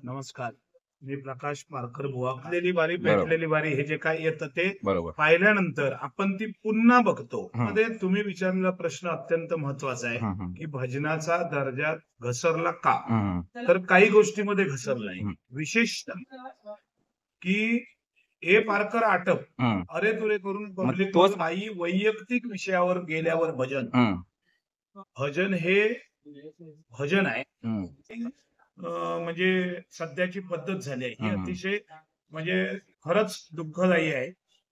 नमस्कार. मी प्रकाश पारकर बुवा. आलेली वारी बरोबर पेटलेली वारी हे जे काय येतं ते बरोबर पाहिल्यानंतर आपण ती पुन्हा बघतो. हं. मध्ये तुम्ही विचारलेला प्रश्न अत्यंत महत्वाचा आहे हं, हं. की भजनाचा दर्जा घसरला का? हं, तर काही गोष्टीमध्ये घसरला आहे. हं. विशेषतः की ए पारकर आटप हं. अरे तुरे करून मग पब्लिक तोच काही वैयक्तिक विषयावर गेल्यावर भजन हं, भजन हे भजन आहे. हं, म्हणजे सध्याची पद्धत झाली आहे ही हं, हं. अतिशय म्हणजे खरंच दुःखदायी आहे.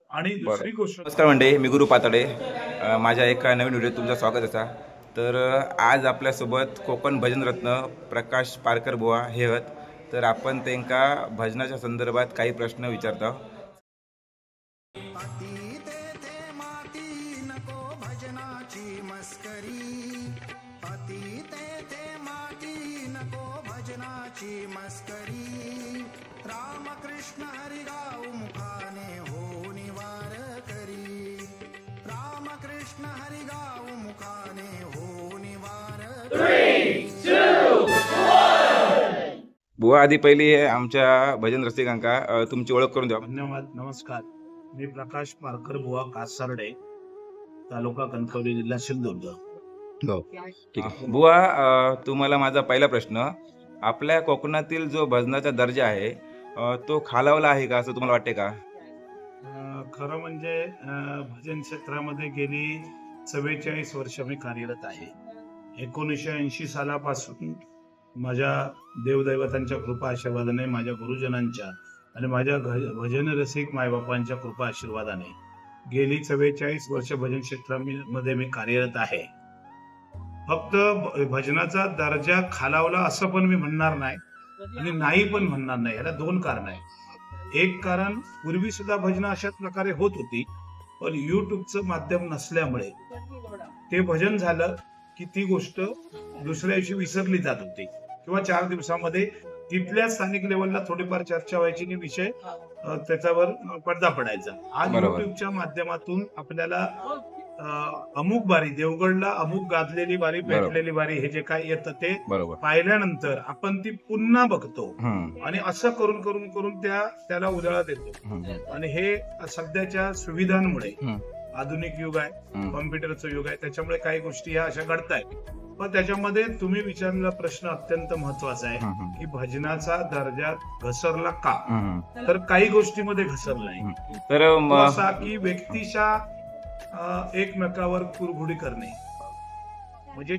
आणि बरं. दुसरी गोष्ट नमस्कार मंडळी, मी गुरु पातळे. माझ्या एका नवीन व्हिडिओत तुमचं स्वागत असा. तर आज आपल्यासोबत कोकण भजनरत्न प्रकाश पारकर बुवा हे आहेत. तर आपण त्यांका भजनाच्या संदर्भात काही प्रश्न विचारतो. अति तेथे माती नको भजनाची मस्करी, अति तेथे माती नको भजनाची मस्करी. रामकृष्ण हरिगाव मुखाने हो निवार करी, रामकृष्ण हरिगाव मुखाने हो निवार करी. बुवा, आधी पहिली आमच्या भजन रसिकांका तुमची ओळख करून द्या. धन्यवाद. नमस्कार. मी प्रकाश पारकर बुवा कासार्डे, तालुका कणकवली, जिल्हा सिंधुदुर्ग. हो, ठीक आहे. बुवा, तुम्हाला माझा पहिला प्रश्न, आपल्या कोकणातील जो भजनाचा दर्जा आहे तो खालावला आहे का असं तुम्हाला वाटते का? खरं म्हणजे भजन क्षेत्रामध्ये गेली 44 वर्ष मी कार्यरत आहे. 1980 सालापासून माझ्या देवदैवतांच्या कृपा आशीर्वादाने, माझ्या गुरुजनांच्या आणि माझ्या भजन रसिक मायबापांच्या कृपा आशीर्वादाने गेली 44 वर्ष भजन क्षेत्रामध्ये मी कार्यरत आहे. फक्त भजनाचा दर्जा खालावला असं पण मी म्हणणार नाही आणि नाही पण म्हणणार नाही. याला दोन कारण आहेत. एक कारण, पूर्वी सुद्धा भजन अशाच प्रकारे होत होती, पण युट्यूबचं माध्यम नसल्यामुळे ते भजन झालं की ती गोष्ट दुसऱ्या दिवशी विसरली जात होती किंवा 4 दिवसामध्ये तिथल्या स्थानिक लेवलला थोडीफार चर्चा व्हायची आणि विषय त्याच्यावर पडदा पडायचा. आज बरोबर. युट्यूबच्या माध्यमातून आपल्याला अमुक वारी, देवगडला अमुक गाजलेली वारी बरोबर. पेटलेली वारी हे जे काय येतं ते बरोबर. पाहिल्यानंतर आपण ती पुन्हा बघतो हं, आणि असं करून करून करून त्याला उजाळा देतो. हं, आणि हे सध्याच्या सुविधांमुळे, हं, आधुनिक युग आहे, हं. कॉम्प्युटरचं युग आहे, त्याच्यामुळे काही गोष्टी ह्या अशा घडतायत. पण त्याच्यामध्ये तुम्ही विचारलेला प्रश्न अत्यंत महत्वाचा आहे हं, हं. की भजनाचा दर्जा घसरला का? हं, तर काही गोष्टीमध्ये घसरला आहे. हं. तर तो असा की व्यक्तीच्या एकमेकावर कुरघुडी करणे. म्हणजे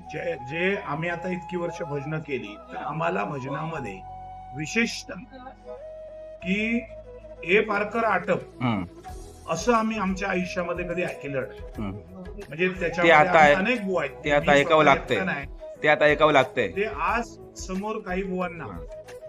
जे आम्ही आता इतकी वर्ष भजन केली, तर आम्हाला भजनामध्ये विशेषतः की ए पारकर आटप हं, असं आम्ही आमच्या आयुष्यामध्ये कधी ऐकलं नाही. हं. म्हणजे ते त्याच्यामध्ये आता आहे- अनेक बुवा आहेत. ते आता मी ऐकावं स्वतः लागतंय. एकटा नाही. ते आता ऐकावं लागतंय. ते आज समोर काही बुवांना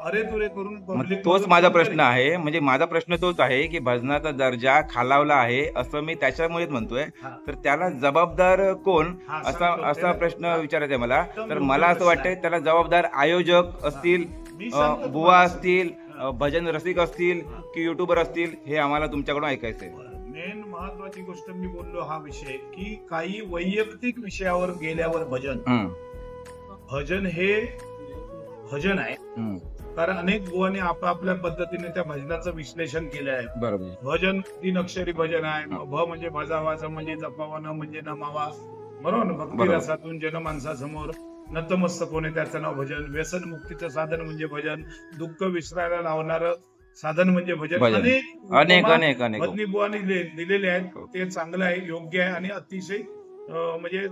अरे तुरे करून मग पब्लिक तोच माझा प्रश्न आहे. म्हणजे माझा प्रश्न तोच आहे की भजनाचा दर्जा खालावला आहे असं मी त्याच्यामुळेच म्हणतोय. हा. तर त्याला जबाबदार कोण हा, असा सांगतो. असा प्रश्न विचारायचा आहे मला. एकदम तर योग्य मला असं प्रश्न वाटतंय आहे. त्याला जबाबदार आयोजक असतील, मी सांगतो बुवा तुम्हाला. असतील, हा. भजन रसिक असतील की युट्यूबर असतील, हे आम्हाला तुमच्याकडून ऐकायचंय. मेन महत्वाची गोष्ट मी बोललो हा विषय की काही वैयक्तिक विषयावर गेल्यावर भजन हं, भजन हे भजन आहे. हं. कारण अनेक बुवांनी आपापल्या पद्धतीने त्या भजनाचं विश्लेषण केलं आहे. बरोबर. भजन 3 अक्षरी भजन आहे. भ म्हणजे भजावा, ज म्हणजे जपावा, न म्हणजे नमावा. बरोबर ना? भक्ती बरोबर. रसातून जनमानसासमोर नतमस्तक होणे त्याचं नाव भजन. व्यसन मुक्तीचं साधन म्हणजे भजन. दुःख विसरायला लावणारं साधन म्हणजे भजन. भजन. अनेक उपमा अनेक अनेक भजनी बुवांनी दिलेले आहेत. ते चांगलं आहे, योग्य आहे आणि अतिशय म्हणजे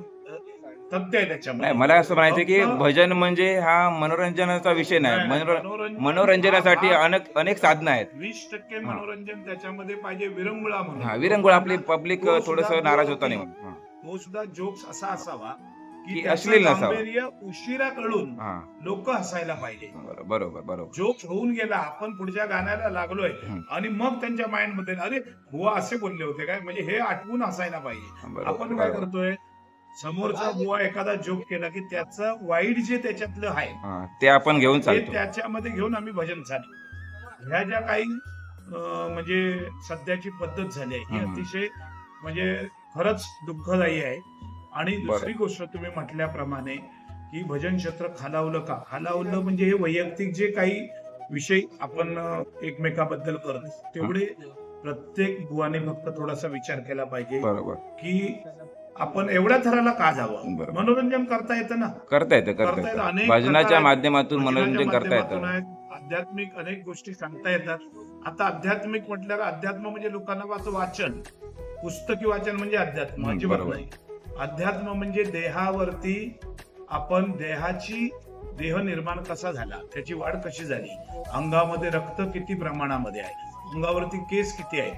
तथ्य आहे त्याच्यामध्ये. नाही, मला असं म्हणायचं की फक्त- भजन म्हणजे हा मनोरंजनाचा विषय नाही. मनोरंजनासाठी अनेक साधनं आहेत. 20% मनोरंजन त्याच्यामध्ये पाहिजे. विरंगुळा म्हणून हा, विरंगुळा आपली पब्लिक तो थोडस सुद्धा नाराज जो होता नाही होती. म्हणून. तो सुद्धा जोक्स असा असावा की की त्याचं अश्लील नसावा. गांभीर्य उशिरा कळून हा, लोक हसायला पाहिजे. बरोबर बरोबर. जोक्स होऊन गेला, आपण पुढच्या गाण्याला लागलोय आणि मग त्यांच्या माइंड मध्ये अरे बुवा असे बोलले होते काय, म्हणजे हे आठवून हसायला पाहिजे. बरोबर, आपण काय बरोबर. करतोय, समोरचा बुवा एखादा जोक केला की त्याचं वाईट जे त्याच्यातलं आहे हा, ते आपण घेऊन ते चालतो. त्याच्यामध्ये घेऊन आम्ही भजन चालू. ह्या ज्या काही म्हणजे सध्याची पद्धत झाली आहे ही हम्म. अतिशय म्हणजे खरंच दुःखदायी आहे. आणि बरं. दुसरी गोष्ट तुम्ही म्हटल्याप्रमाणे की भजन क्षेत्र खालावलं का? खालावलं म्हणजे हे वैयक्तिक जे काही विषय आपण एकमेकाबद्दल करतो तेवढे प्रत्येक बुवाने फक्त थोडासा विचार केला पाहिजे बरोबर की आपण एवढ्या थराला का जावं. बरोबर. मनोरंजन करता येतं ना, करता येतं करता येतं. अनेक भजनाच्या प्रकार आहेत. माध्यमातून भजनाच्या मनोरंजन करता माध्यमातून येतं. आहेत. आध्यात्मिक अनेक गोष्टी सांगता येतात. आता आध्यात्मिक म्हटल्यावर अध्यात्म म्हणजे लोकांना वाचन, पुस्तकी वाचन म्हणजे अध्यात्म अजिबात बरोबर. नाही. अध्यात्म म्हणजे देहावरती आपण देह निर्माण कसा झाला, त्याची वाढ कशी झाली, अंगामध्ये रक्त किती प्रमाणामध्ये आहे, अंगावरती केस किती आहे,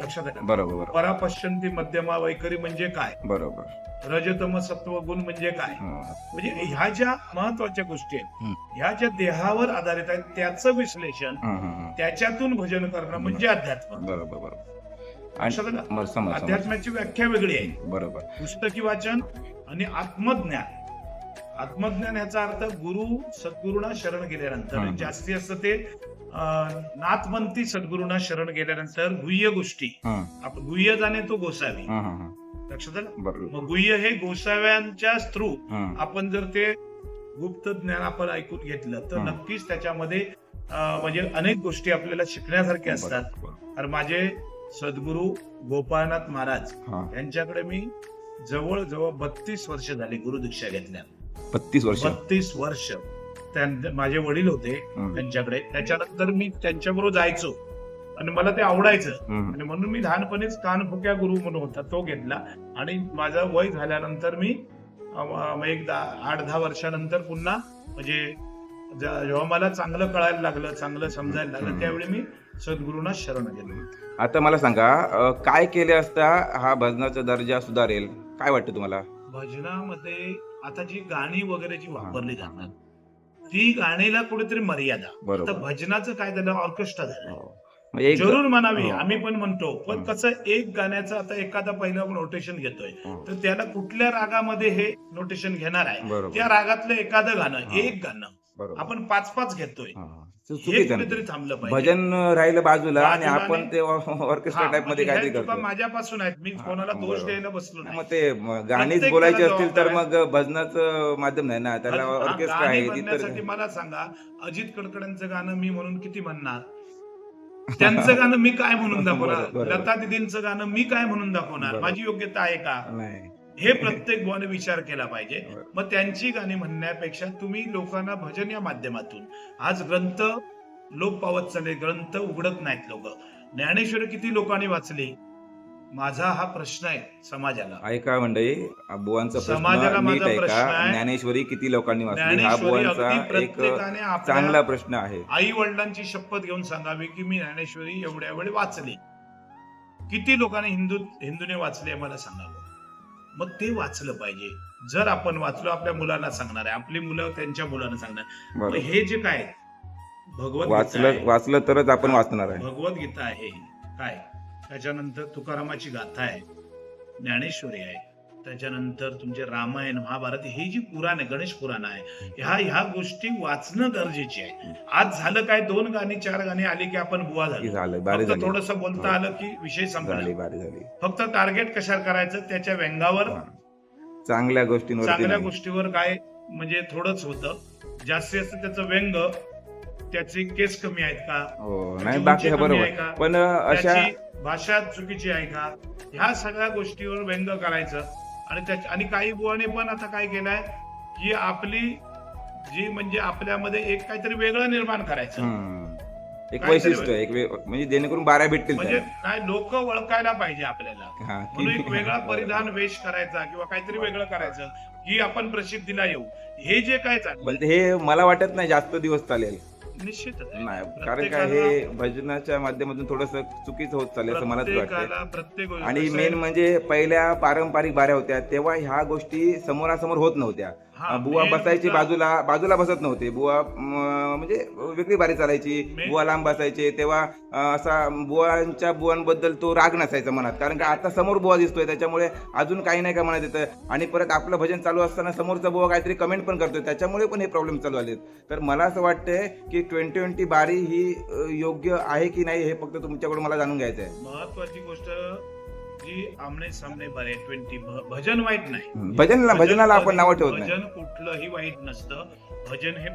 लक्षात आहे का? बरोबर बरोबर परापश्यंती मध्यमा वैखरी म्हणजे काय, बरोबर रजतम सत्व गुण म्हणजे काय, म्हणजे ह्या ज्या महत्वाच्या गोष्टी आहेत हं. ह्या ज्या देहावर आधारित आहेत त्याचं विश्लेषण, त्याच्यातून भजन करणं म्हणजे अध्यात्म. बरोबर बरोबर लक्षात आलं? आणि समज अध्यात्माची व्याख्या वेगळी आहे. बरोबर पुस्तकी वाचन आणि आत्मज्ञान. आत्मज्ञान याचा अर्थ गुरु सद्गुरूंना शरण गेल्यानंतर, हं. जास्ती असतं ते नाथमंती सद्गुरूंना शरण गेल्यानंतर गुह्य गोष्टी, आपण गुह्य जाणे तो गोसावी, लक्षात आलं? बरोबर मग गुह्य हे गोसाव्यांच्या थ्रू हं. आपण जर ते गुप्त ज्ञान आपण ऐकून घेतलं तर हं. नक्कीच त्याच्यामध्ये म्हणजे अनेक गोष्टी आपल्याला शिकण्यासारख्या असतात. बरोबर. तर माझे सद्गुरू गोपाळनाथ महाराज हा. यांच्याकडे मी जवळ 32 वर्ष झाली गुरुदीक्षा घेतल्या. 32 वर्ष 32 वर्ष माझे वडील होते हं. त्यांच्याकडे. त्याच्यानंतर मी त्यांच्याबरोबर जायचो आणि मला ते आवडायचं हं. आणि म्हणून मी लहानपणीच कानफुक्या गुरु म्हणून होता तो घेतला. आणि माझं वय झाल्यानंतर मी एक 8-10 वर्षानंतर पुन्हा म्हणजे जेव्हा मला चांगलं कळायला लागलं, चांगलं समजायला लागलं, त्यावेळी मी सद्गुरूंना शरण गेलो. आता मला सांगा काय केले असता हा भजनाचा दर्जा सुधारेल, काय वाटतं तुम्हाला? भजनामध्ये आता जी गाणी वगैरे जी वापरली जातात ती गाणीला कुठेतरी मर्यादा. बरोबर. आता भजनाचं काय झालं, ऑर्केस्ट्रा झालं, म्हणजे एक जरूर म्हणावी, हो. आम्ही पण म्हणतो, पण हं. कसं एक गाण्याचं आता एखादा पहिलं नोटेशन घेतोय हं. तर त्याला कुठल्या रागामध्ये हे नोटेशन घेणार आहे, बरोबर. त्या रागातलं एखादं गाणं, हं. एक गाणं बरोबर. आपण 5-5 घेतोय, हा. हे चुकीचं कुठेतरी आहे. थांबलं पाहिजे. भजन राहिलं बाजूला आणि बाजूला आपण आणि- ते ऑर्केस्ट्रा हा, टाइप मध्ये म्हणजे ह्या काहीतरी चुका करतो. माझ्यापासून आहेत, मी हा, कोणाला दोष बरोबर. द्यायला बसलो नाही. मग ते गाणीच प्रत्येकाला बोलायची असतील तर जबाबदार मग भजनाचं माध्यम नाही ना, त्याला हा, ऑर्केस्ट्रा गाणी आहे म्हणण्यासाठी इतर. मला सांगा, अजित कडकडांचं गाणं मी म्हणून किती म्हणणार, त्यांचं गाणं मी काय म्हणून दाखवणार, बरोबर. लता दिदींचं गाणं मी काय म्हणून दाखवणार, बरोबर. माझी योग्यता आहे का, नाही हे प्रत्येक बुवाने विचार केला पाहिजे. बरोबर. मग त्यांची गाणी म्हणण्यापेक्षा तुम्ही लोकांना भजन या माध्यमातून, आज ग्रंथ लोक पावत चालले, ग्रंथ उघडत नाहीत लोक. ज्ञानेश्वरी किती लोकांनी वाचली, माझा हा प्रश्न आहे समाजाला. ऐका मंडळी, बुवांचा समाजाला प्रश्न नीट माझा ऐका. प्रश्न आहे. ज्ञानेश्वरी किती लोकांनी वाचली हा ज्ञानेश्वरी बुवांचा अगदी एक प्रत्येकाने आपल्या चांगला प्रश्न आहे. आई वडिलांची शपथ घेऊन सांगावी की मी ज्ञानेश्वरी एवढ्या वेळी वाचली. किती लोकांनी हिंदूने वाचले मला सांगावं. मग ते वाचलं पाहिजे. जर आपण वाचलो, आपल्या मुलांना सांगणार आहे, आपली मुलं त्यांच्या मुलांना सांगणार. मग बरोबर. हे जे काय भगवद्गीता आहे, वाचलं तरच आपण वाचणार आहे. भगवद्गीता आहे काय, त्याच्यानंतर तुकारामाची गाथा आहे, ज्ञानेश्वरी आहे, त्याच्यानंतर तुमचे रामायण महाभारत, हे जी पुराण आहे, गणेश पुराण आहे, ह्या गोष्टी वाचणं गरजेचे आहे. आज झालं काय, 2 गाणी 4 गाणी आली की आपण बुवा झालं, बारी फक्त झाली. थोडस बोलता हो. आलं की विषय संपला. बारी झाली. फक्त टार्गेट कशावर करायचं, त्याच्या व्यंगावर, हा. चांगल्या गोष्टींवरती चांगल्या नाही. गोष्टीवर काय, म्हणजे थोडंच होतं. जास्तीत जास्त त्याचं व्यंग, त्याचे केस कमी आहेत का, हो त्याची नाही उंची बाकी कमी बरोबर आहे का? पण अशा त्याची भाषा चुकीची आहे का, ह्या सगळ्या गोष्टीवर व्यंग करायचं. आणि काही बुवाने पण आता काय केलंय की आपली जी म्हणजे आपल्यामध्ये एक काहीतरी वेगळं निर्माण करायचं, एक काहीतरी वैशिष्ट्य म्हणजे जेणेकरून 12 भेटतील म्हणजे त्याला. नाही, लोक ओळखायला पाहिजे आपल्याला, हा, म्हणून एक वेगळा बरोबर. परिधान वेश करायचा किंवा काहीतरी वेगळं करायचं की आपण प्रसिद्धीला येऊ. हे जे काय चाललंय पण हे मला वाटत नाही जास्त दिवस चालेल. निश्चितच आहे. नाही कारण काय हे भजनाच्या माध्यमातून थोडस चुकीचं होत चालेल असं मलाच वाटतं. प्रत्येक आणि मेन म्हणजे पहिल्या पारंपरिक बाऱ्या होत्या तेव्हा ह्या गोष्टी समोरासमोर होत नव्हत्या. हा, बुवा main बसायची मुद्दा- बाजूला बसत नव्हते. बुवा म्हणजे वेगळी बारी चालायची. Main- बुवा लांब बसायचे तेव्हा असा बुवांबद्दल तो राग नसायचा मनात, कारण का आता समोर बुवा दिसतोय त्याच्यामुळे अजून काही नाही का मनात येतं. आणि परत आपलं भजन चालू असताना समोरचा बुवा काहीतरी कमेंट पण करतोय, त्याच्यामुळे पण हे प्रॉब्लेम चालू आलेत. तर मला असं वाटतंय की 2020 बारी ही योग्य आहे की नाही हे फक्त तुमच्याकडून मला जाणून घ्यायचं आहे. महत्वाची गोष्ट जी आमने सामने बरे 20 भजन वाईट नाही. भजनाला आपण नावं ठेवत नाही. भजन कुठलंही वाईट नसतं. भजन हे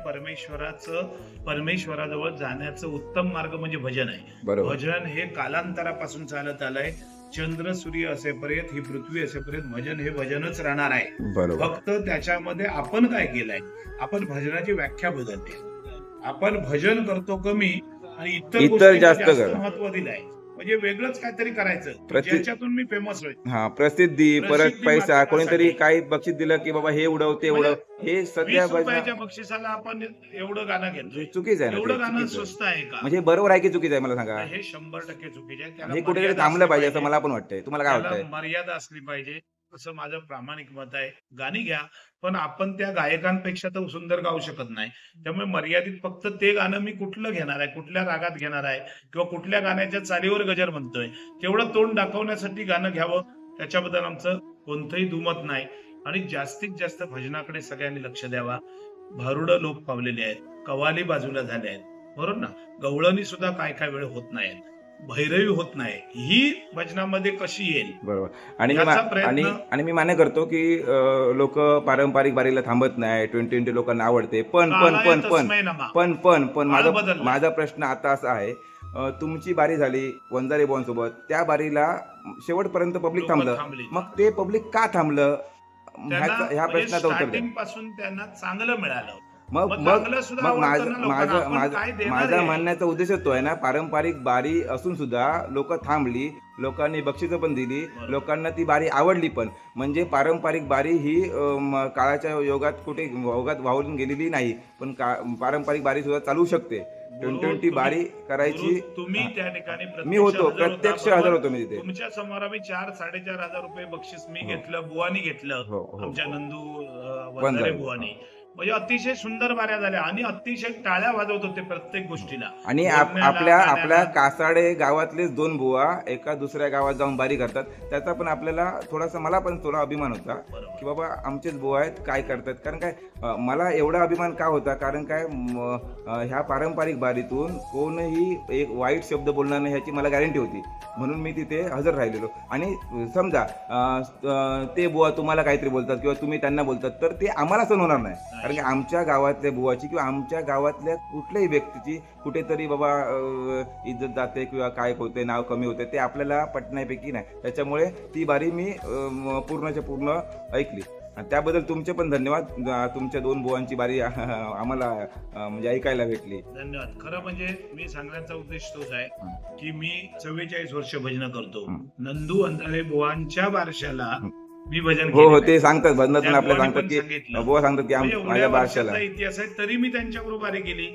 परमेश्वराजवळ जाण्याचं उत्तम मार्ग म्हणजे भजन आहे. बरोबर. भजन हे कालांतरापासून चालत आलंय. चंद्र सूर्य असेपर्यंत, ही पृथ्वी असेपर्यंत भजन हे भजनच राहणार आहे. बरोबर. फक्त त्याच्यामध्ये आपण काय केलंय, आपण भजनाची व्याख्या बदलते. आपण भजन करतो कमी आणि इतर गोष्टींना जास्त महत्व दिलंय. म्हणजे वेगळंच काहीतरी करायचं ज्याच्यातून मी फेमस होईल. हा, प्रसिद्धी, परत पैसा, कोणीतरी काही बक्षीस दिलं की बाबा हे उडव ते उडव, हे सध्या 20 रुपयाच्या बक्षिसाला आपण एवढं गाणं घेतो. चुकीचं आहे ना. एवढं गाणं स्वस्त आहे का? म्हणजे बरोबर आहे की चुकीचं आहे मला सांगा. हे 100% चुकीचं आहे. हे कुठेतरी थांबलं पाहिजे असं मला पण वाटतंय. तुम्हाला काय वाटतंय? मर्यादा असली पाहिजे असं माझं प्रामाणिक मत आहे. गाणी घ्या, पण आपण त्या गायकांपेक्षा तर सुंदर गाऊ शकत नाही. त्यामुळे मर्यादित फक्त ते गाणं मी कुठलं घेणार आहे, कुठल्या रागात घेणार आहे, किंवा कुठल्या गाण्याच्या चालीवर गजर म्हणतोय, तेवढं तोंड दाखवण्यासाठी गाणं घ्यावं. त्याच्याबद्दल आमचं कोणतंही दुमत नाही. आणि जास्तीत जास्त भजनाकडे सगळ्यांनी लक्ष द्यावा. भारुडं लोप पावलेले आहेत, कवाली बाजूला झाल्या आहेत, बरोबर ना. गवळणी सुद्धा काय काय वेळ होत नाहीत, भैरवी होत नाही. ही भजनामध्ये कशी येईल? बरोबर. आणि मी मान्य करतो की लोक पारंपरिक बारीला थांबत नाही. 2020 लोकांना आवडते. पण माझा प्रश्न आता असा आहे, तुमची बारी झाली वंजारी बॉन सोबत, त्या बारीला शेवटपर्यंत पब्लिक थांबलं. मग ते पब्लिक का थांबलं ह्या प्रश्नाचं उत्तर द्या. पासून त्यांना चांगलं मिळालं. मग माझा म्हणण्याचा उद्देश तो आहे ना, पारंपरिक बारी असून सुद्धा लोक थांबली, लोकांनी बक्षिसं पण दिली, लोकांना ती बारी आवडली पण. म्हणजे पारंपरिक बारी ही काळाच्या योगात कुठे वाहून गेलेली नाही, पण पारंपरिक बारी सुद्धा चालू शकते. 2020 बारी करायची. तुम्ही त्या ठिकाणी मी होतो, प्रत्यक्ष हजर होतो मी तिथे. तुमच्या समोर आम्ही 4-4.5 रुपये बक्षीस मी घेतलं, बुवानी घेतलं, आमच्या नंदू वंजारे बुवानी. म्हणजे अतिशय सुंदर बाऱ्या झाल्या आणि अतिशय टाळ्या वाजवत होते प्रत्येक गोष्टीला. आणि आपल्या कासाडे गावातलेच 2 बुवा एका दुसऱ्या गावात जाऊन बारी करतात. त्याचा पण आपल्याला थोडासा, मला पण थोडा अभिमान होता की बाबा आमचेच बुवा आहेत, काय करतात. कारण काय मला एवढा अभिमान का होता, कारण काय ह्या पारंपरिक बारीतून कोणही एक वाईट शब्द बोलणार नाही ह्याची मला गॅरंटी होती. म्हणून मी तिथे हजर राहिलेलो. आणि समजा ते बुवा तुम्हाला काहीतरी बोलतात किंवा तुम्ही त्यांना बोलतात, तर ते आम्हाला सहन होणार नाही. कारण की आमच्या गावातल्या बुवाची किंवा आमच्या गावातल्या कुठल्याही व्यक्तीची कुठेतरी बाबा इज्जत जाते किंवा काय होते, नाव कमी होते, ते आपल्याला पटण्यापैकी नाही. त्याच्यामुळे ती बारी मी पूर्णच्या पूर्ण ऐकली. त्याबद्दल तुमचे पण धन्यवाद. तुमच्या 2 बुवांची बारी आम्हाला म्हणजे ऐकायला भेटली. धन्यवाद. खरं म्हणजे मी सांगण्याचा उद्देश तोच आहे की मी 44 वर्ष भजन करतो. नंदू वंजारे बुवांच्या बारशाला मी भजन हो ते सांगतात भजनातून आपल्याला सांगतात की बुवा सांगतात की माझ्या बारशाला इतिहास आहे, तरी मी त्यांच्याबरोबर बारी केली.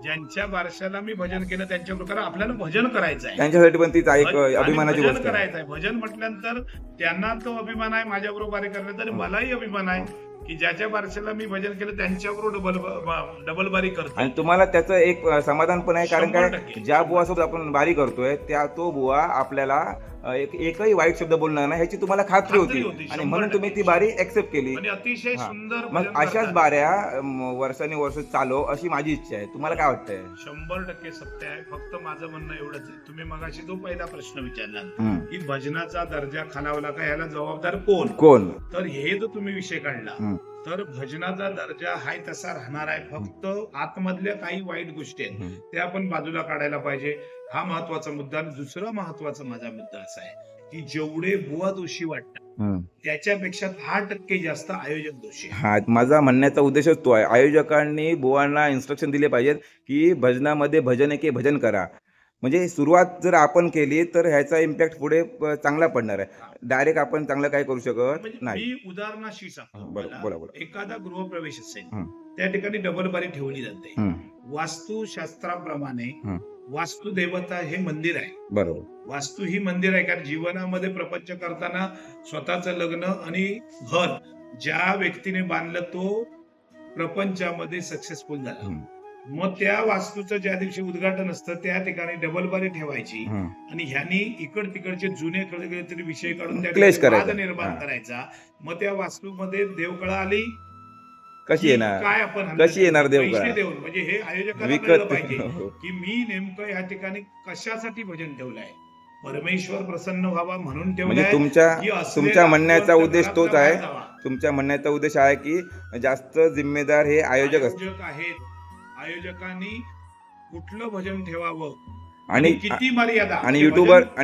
ज्यांच्या बारशाला मी भजन केलं त्यांच्याबरोबर आपल्याला भजन करायचं आहे. त्यांच्यासाठी पण तीच एक अभिमानाची गोष्ट करायचं आहे. भजन म्हटल्यानंतर त्यांना तो अभिमान आहे, माझ्याबरोबर बारी करण्याचा. आणि मलाही अभिमान आहे की ज्याच्या बारशाला मी भजन केलं त्यांच्याबरोबर डबल बारी करतो. आणि तुम्हाला त्याचं एक समाधान पण आहे, कारण काय ज्या बुवासोबत आपण बारी करतोय तो बुवा आपल्याला एकही वाईट शब्द बोलणार नाही ह्याची तुम्हाला खात्री होती. आणि म्हणून तुम्ही ती बारी ऍक्सेप्ट केली. अतिशय सुंदर. मग अशाच बाऱ्या वर्षानुवर्ष चालव अशी माझी इच्छा आहे. तुम्हाला काय वाटतंय? 100% सत्य आहे. फक्त माझं म्हणणं एवढंच आहे, तुम्ही मगाशी जो पहिला प्रश्न विचारला की भजनाचा दर्जा खालावला का, याला जबाबदार कोण? तर हे जो तुम्ही विषय काढला, तर भजनाचा दर्जा हाय तसा राहणार आहे. फक्त आतमधल्या काही वाईट गोष्टी आहेत त्या आपण बाजूला काढायला पाहिजे. हा महत्वाचा मुद्दा. दुसरा महत्वाचा माझा मुद्दा असा आहे की जेवढे बुवा दोषी वाटतात त्याच्यापेक्षा 10% जास्त आयोजक दोषी. हा, माझा म्हणण्याचा उद्देशच तो आहे. आयोजकांनी बुवांना इन्स्ट्रक्शन दिले पाहिजेत की भजनामध्ये भजन एके भजन करा. म्हणजे सुरुवात जर आपण केली तर ह्याचा इम्पॅक्ट पुढे चांगला पडणार आहे. डायरेक्ट आपण चांगलं काय करू शकत नाही. मी उदाहरणाशी सांगतो. बोला. एखादा गृहप्रवेश असेल, त्या ठिकाणी डबल बारी ठेवली जाते. वास्तुशास्त्राप्रमाणे वास्तुदेवता हे मंदिर आहे. बरोबर. वास्तू ही मंदिर आहे. कारण जीवनामध्ये प्रपंच करताना स्वतःचं लग्न आणि घर ज्या व्यक्तीने बांधलं तो प्रपंचामध्ये सक्सेसफुल झाला. मग त्या वास्तूचं ज्या दिवशी उद्घाटन असतं त्या ठिकाणी डबल बारी ठेवायची आणि ह्यांनी इकड तिकडचे जुने काहीतरी विषय काढून त्या वाद निर्माण करायचा. मग त्या वास्तूमध्ये देवकळा आली कशी येणार, काय आपण कशी येणार देवकळा देऊन. म्हणजे हे आयोजकांना कळलं पाहिजे की मी नेमकं या ठिकाणी कशासाठी भजन ठेवलंय. परमेश्वर प्रसन्न व्हावा म्हणून म्हणजे ठेवलाय की असलेला तुमच्या म्हणण्याचा आपला उद्देश तोच घरातला आहे. बाहेर जावा. तुमच्या म्हणण्याचा उद्देश आहे की जास्त जिम्मेदार हे आयोजक असतात आयोजक आहेत. आयोजकांनी कुठलं भजन ठेवावं आणि किती मर्यादा आणि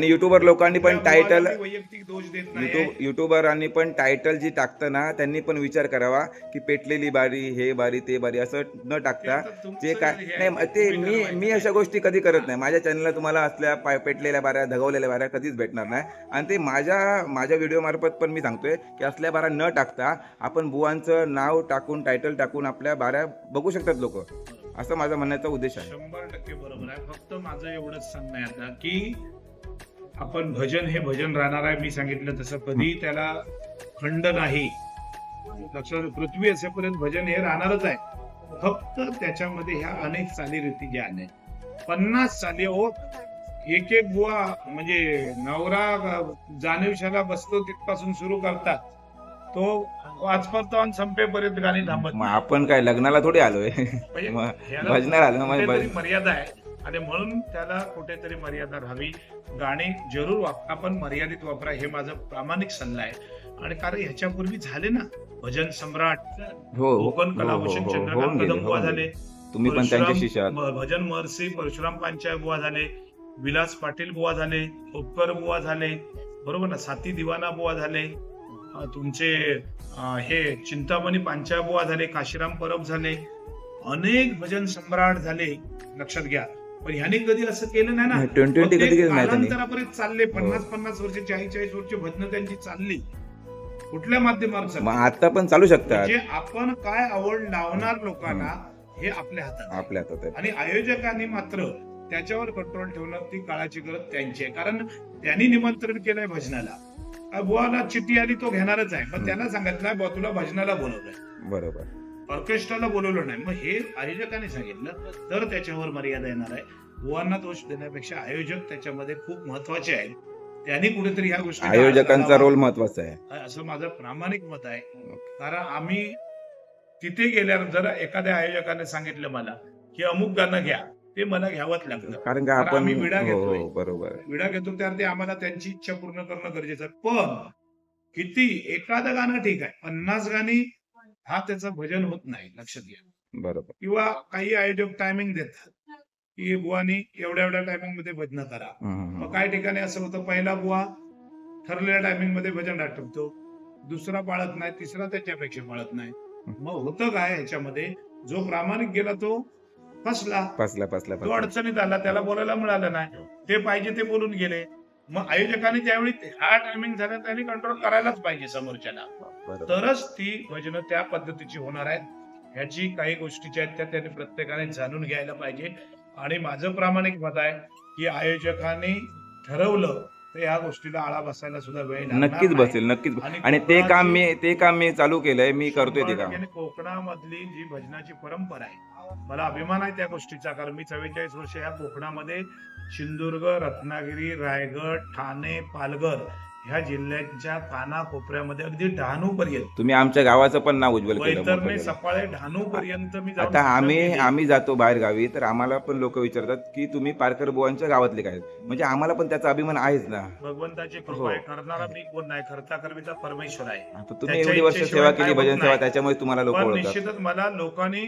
युट्यूबर लोकांनी पण टायटल वैयक्तिक दोष देत नाही. युट्यूबरांनी पण टायटल जी टाकतं ना त्यांनी पण विचार करावा की पेटलेली बारी, हे बारी, ते बारी असं न टाकता जे काय नाही ते मी अशा गोष्टी कधी करत नाही. माझ्या चॅनलला तुम्हाला असल्या पेटलेल्या बाऱ्या, धगवलेल्या बाऱ्या कधीच भेटणार नाही. आणि ते माझ्या व्हिडिओ मार्फत पण मी सांगतोय की असल्या बाऱ्या न टाकता आपण बुवांचं नाव टाकून, टायटल टाकून आपल्या बाऱ्या बघू शकतात लोक. असं माझा म्हणण्याचा उद्देश आहे. 100% बरोबर आहे. फक्त माझं एवढंच सांगणं आहे आता की आपण भजन हे भजन राहणार आहे. मी सांगितलं तसं कधी त्याला खंड नाही. लक्षात, पृथ्वी असेपर्यंत भजन हे राहणारच आहे. फक्त त्याच्यामध्ये ह्या अनेक चालीरीती ज्या आहेत, 50 चाली हो. एक बुवा म्हणजे नवरा जाणीवशाला बसतो तिथपासून सुरू करतात तो वाचपर्यंत संपेपर्यंत गाणी थांबत. मग आपण काय लग्नाला थोडी आलोय, भजनाला आलो. मर्यादा आहे आणि म्हणून त्याला कुठेतरी मर्यादा राहावी. गाणी जरूर आपण मर्यादित वापरा, हे माझं प्रामाणिक सल्ला आहे. आणि कारण ह्याच्यापूर्वी झाले ना भजन सम्राट, कोकण कलाभूषण चंद्रकांत कदम बुवा झाले, तुम्ही पण त्यांचे शिष्य आहात. भजन महर्षी परशुराम पांचाळ बुवा झाले, विलास पाटील बुवा झाले, उपकर बुवा झाले, बरोबर ना, साती दिवाना बुवा झाले, तुमचे हे चिंतामणी पांचाळ बुवा झाले, काशीराम परब झाले, अनेक भजन सम्राट झाले. लक्षात घ्या. पण ह्याने कधी असं केलं नाही ना. कालांतरापर्यंत चालले 50-50 वर्ष, 40-40 वर्ष भजन त्यांची चालली. कुठल्या माध्यमावर आता पण चालू शकतात. जे आपण काय आवड लावणार लोकांना हे आपल्या हातात आहे. आणि आयोजकांनी मात्र त्याच्यावर कंट्रोल ठेवणं ती काळाची गरज त्यांची आहे. कारण त्यांनी निमंत्रण केलंय भजनाला. बुवाला चिठ्ठी आली तो घेणारच आहे, पण त्यांना सांगितलं बुवा तुला भजनाला बोलवलंय, बरोबर, ऑर्केस्ट्राला बोलवलं नाही. मग हे आयोजकांनी सांगितलं तर त्याच्यावर मर्यादा येणार आहे. बुवांना दोष देण्यापेक्षा आयोजक त्याच्यामध्ये खूप महत्वाचे आहेत. त्यांनी कुठेतरी ह्या गोष्टी, आयोजकांचा रोल महत्वाचा आहे असं माझं प्रामाणिक मत आहे. कारण आम्ही तिथे गेल्यावर जर एखाद्या आयोजकाने सांगितलं मला की अमुक गाणं घ्या, ते मला घ्यावंच लागतं. कारण का आपण विडा घेतोय, बरोबर, विडा घेतो त्यावर ते आम्हाला त्यांची इच्छा पूर्ण करणं गरजेचं आहे. पण किती एखादं गाणं ठीक आहे, 50 गाणी हा त्याचं भजन होत नाही. लक्षात घ्या. बरोबर. किंवा काही आयोजक टायमिंग देतात की बुवानी एवढ्या टायमिंग मध्ये भजन करा. मग काही ठिकाणी असं होतं, पहिला बुवा ठरलेल्या टायमिंग मध्ये भजन आठवतो, दुसरा पाळत नाही, तिसरा त्याच्यापेक्षा पाळत नाही. मग होतं काय ह्याच्यामध्ये, जो प्रामाणिक गेला तो फसला. तो अडचणीत आला, त्याला बोलायला मिळालं नाही, ते पाहिजे ते बोलून गेले. मग आयोजकांनी ज्यावेळी हा टायमिंग झाला त्यांनी कंट्रोल करायलाच पाहिजे समोरच्याला, तरच ती भजन त्या पद्धतीची होणार आहेत. ह्याची काही गोष्टी आहेत त्या त्यांनी प्रत्येकाने जाणून घ्यायला पाहिजे. आणि माझं प्रामाणिक मत आहे की आयोजकांनी ठरवलं तर या गोष्टीला आळा बसायला सुद्धा वेळ नक्कीच बसेल, नक्कीच. आणि ते काम मी चालू केलंय, मी करतोय ते काम. कोकणामधली जी भजनाची परंपरा आहे, मला अभिमान आहे त्या गोष्टीचा. कारण मी 44 वर्ष या कोकणामध्ये सिंधुदुर्ग, रत्नागिरी, रायगड, ठाणे, पालघर ह्या जिल्ह्यांच्या कानाकोपऱ्यामध्ये अगदी डहाणू पर्यंत, तुम्ही आमच्या गावाचं पण नाव उज्ज्वल केलं. सफाळे डहाणू पर्यंत मी आता आम्ही जातो बाहेर गावी, तर आम्हाला पण लोक विचारतात की तुम्ही पारकर बुवांच्या गावातले काय, म्हणजे आम्हाला पण त्याचा अभिमान आहेच ना. भगवंताची कृपा आहे. करणारा मी कोण नाही, करता करविता परमेश्वर आहे. आता तुम्ही एवढी वर्ष सेवा केली, भजन सेवा, त्याच्यामुळे तुम्हाला लोक ओळखतात. निश्चितच मला लोकांनी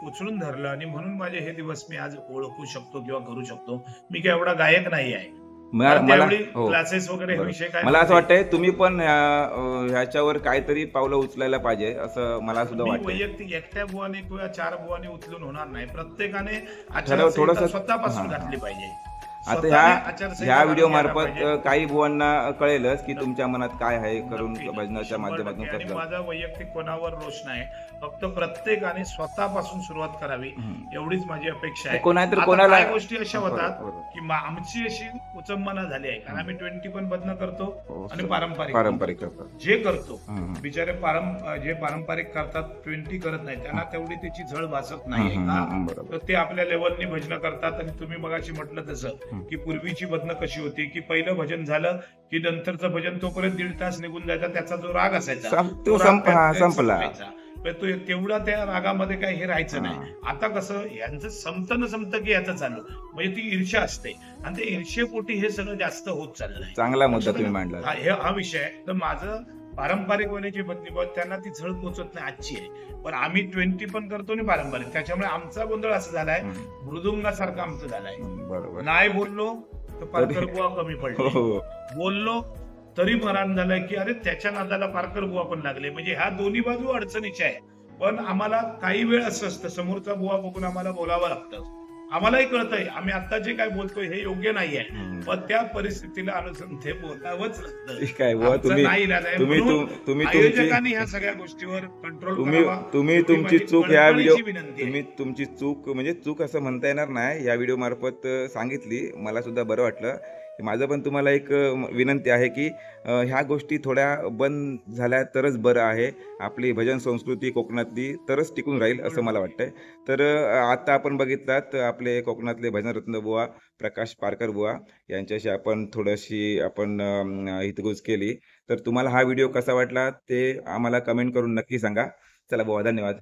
उचलून धरलं आणि म्हणून माझे हे दिवस मी आज ओळखू शकतो किंवा करू शकतो. मी काय एवढा गायक नाही आहे. क्लासेस वगैरे विषय काय, मला असं वाटतंय तुम्ही पण ह्याच्यावर काहीतरी पावलं उचलायला पाहिजे असं मला सुद्धा वाटतं. वैयक्तिक एकट्या बुवाने किंवा 4 बुवाने उचलून होणार नाही. प्रत्येकाने थोडस स्वतःपासून घातली पाहिजे. आता ह्या व्हिडिओ मार्फत काही बुवांना कळेलच की तुमच्या मनात काय आहे करून भजनाच्या माध्यमातून. माझा वैयक्तिक कोणावर रोष नाही, फक्त प्रत्येकाने स्वतःपासून सुरुवात करावी एवढीच माझी अपेक्षा आहे. कोणाला गोष्टी अशा होतात की आमची अशी उचंबना झाली आहे, कारण आम्ही 20 पण भजन करतो आणि पारंपरिक जे करतो. बिचारे जे पारंपरिक करतात 20 करत नाही, त्यांना तेवढी त्याची झळ भासत नाही. तर ते आपल्या लेवलनी भजन करतात. आणि तुम्ही मगाशी म्हटलं तसं की पूर्वीची भजन कशी होती की पहिलं भजन झालं की नंतरचं भजन तोपर्यंत 1.5 तास निघून जायचा, त्याचा जो राग असायचा तो संपला. पण तो तेवढा त्या रागामध्ये काही हे राहायचं नाही. आता कसं यांचं संपतं न संपतं की याचं चालू, म्हणजे ती ईर्ष्या असते आणि त्या ईर्ष्येपोटी हे सगळं जास्त होत चाललंय. चांगला मुद्दा तुम्ही मांडला. हा विषय आहे. तर माझं पारंपरिक होण्याची पत्नी त्यांना ती झळ पोचत नाही आजची आहे, पण आम्ही 20 पण करतो आणि पारंपरिक, त्याच्यामुळे आमचा गोंधळ असं झालाय मृदुंगासारखं आमचं झालाय. बरोबर. नाही बोललो तर पारकर बुवा कमी पडले, बोललो तरी मरण झालंय की अरे त्याच्या नादाला पारकर बुवा पण लागले. म्हणजे ह्या दोन्ही बाजू अडचणीच्या आहे. पण आम्हाला काही वेळ असं असतं समोरचा बुवा बघून आम्हाला बोलावं लागतं. आम्हालाही कळतंय आम्ही आता जे काय बोलतोय हे योग्य नाहीये, पण त्या परिस्थितीला अनुसरून ते बोलावंच लागतं. आयोजकांनी ह्या सगळ्या गोष्टीवर कंट्रोल तुम्ही तुमची चूक ह्या व्हिडिओ तुमची चूक म्हणजे चूक असं म्हणता येणार नाही, या व्हिडिओ मार्फत सांगितली. मला सुद्धा बरं वाटलं. माझं पण तुम्हाला एक विनंती आहे की ह्या गोष्टी थोड्या बंद झाल्या तरच बरं आहे. आपली भजन संस्कृती कोकणातली तरच टिकून राहील असं मला वाटतंय. तर आता आपण बघितलात आपले कोकणातले भजनरत्न बुवा प्रकाश पारकर बुवा यांच्याशी आपण थोडीशी हितगुज केली. तर तुम्हाला हा व्हिडिओ कसा वाटला ते आम्हाला कमेंट करून नक्की सांगा. चला बुवा, धन्यवाद.